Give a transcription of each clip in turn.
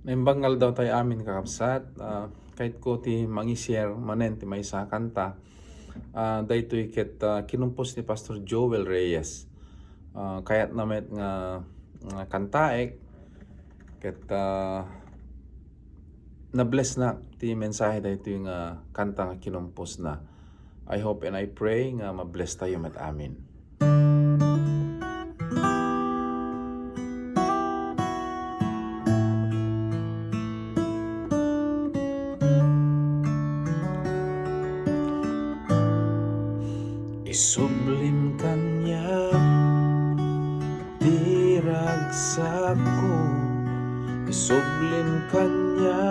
Naimbanggal daw tayo amin kakabsat, kahit ko ti mangi-share manen ti may sa kanta, daytoy ket kinumpos ni Pastor Joel Reyes. Kayat namet nga kantaek ket na-bless na ti mensahe daytoy nga kanta nga kinumpos na. I hope and I pray nga ma-bless tayo met amin. Isublim kanya ti ragsak ko, isublim kanya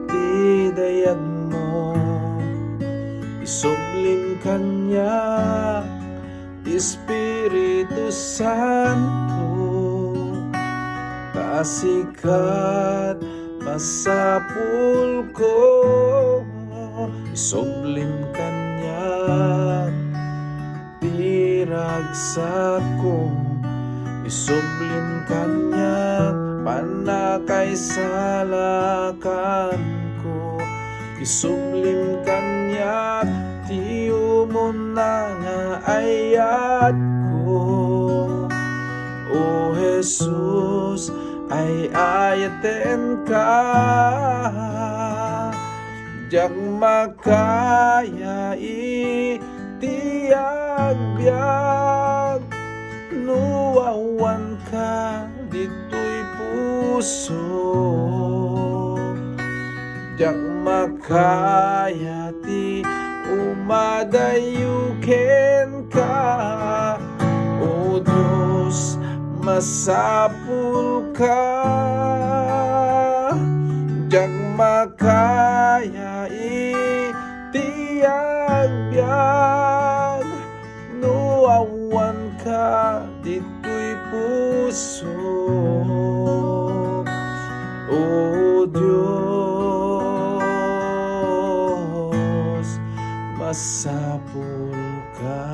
ti dayag mo, isublim kanya Espiritu Santo, kasikat masapul ko, isublim kanya ti ragsak ko, isublim kanya panakay salakan ko, isublim kanya ti umuna nga ayat ko. O Jesus, ay ayaten ka, jak makaya iti agbyag, nuwawan ka dito'y puso, jak makaya ti umadayuken ka. O Diyos, masapul ka, jak makaya iti agbyag, nuawan ka dito'y puso. O Diyos, masapul ka.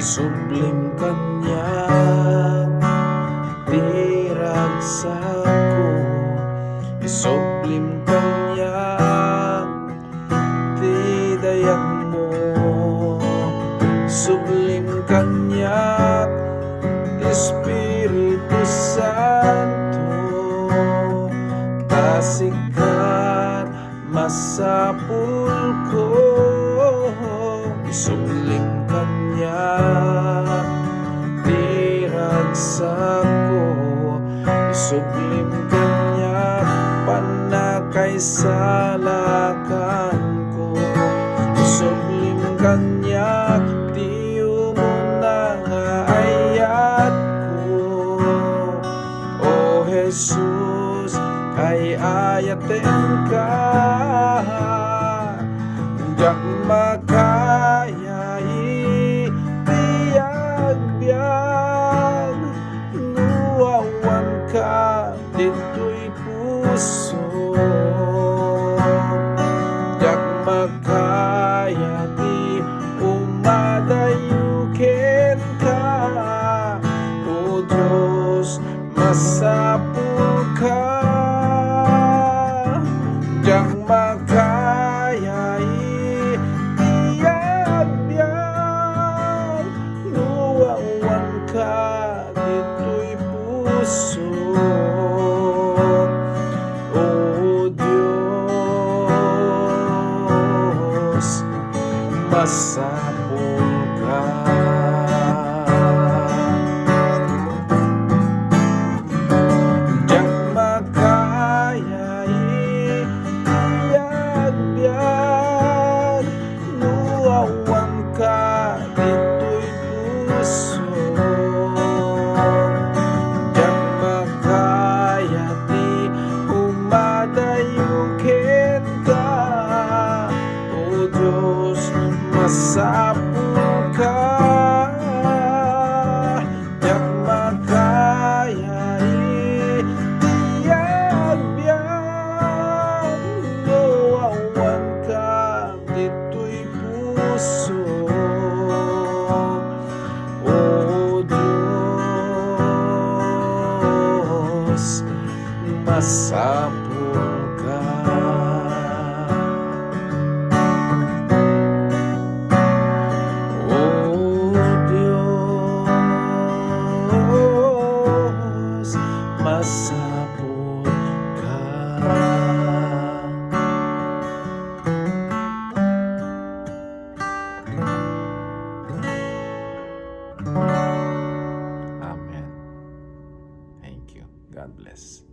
Isublim kanya ti ragsak ko, isublim kanya ti dayag mo, isublim kanya Espiritu Santo, kasikat masapul ko, isublim kanya ti ragsak ko, isublim kanya panakay salakan ko, isublim kanya ti umuna nga ayat ko. O Jesus, ay ayaten ka, jak makaya iti agbyag, nuwawan ka dito'y puso, jak makaya ti umadayuken ka. O Diyos, masapul ka, jak makaya iti agbyag, nuwawan ka dito'y puso. O Diyos, masapul ka. masapul ka. Oh Diyos, masapul ka. Amen. Thank you. God bless.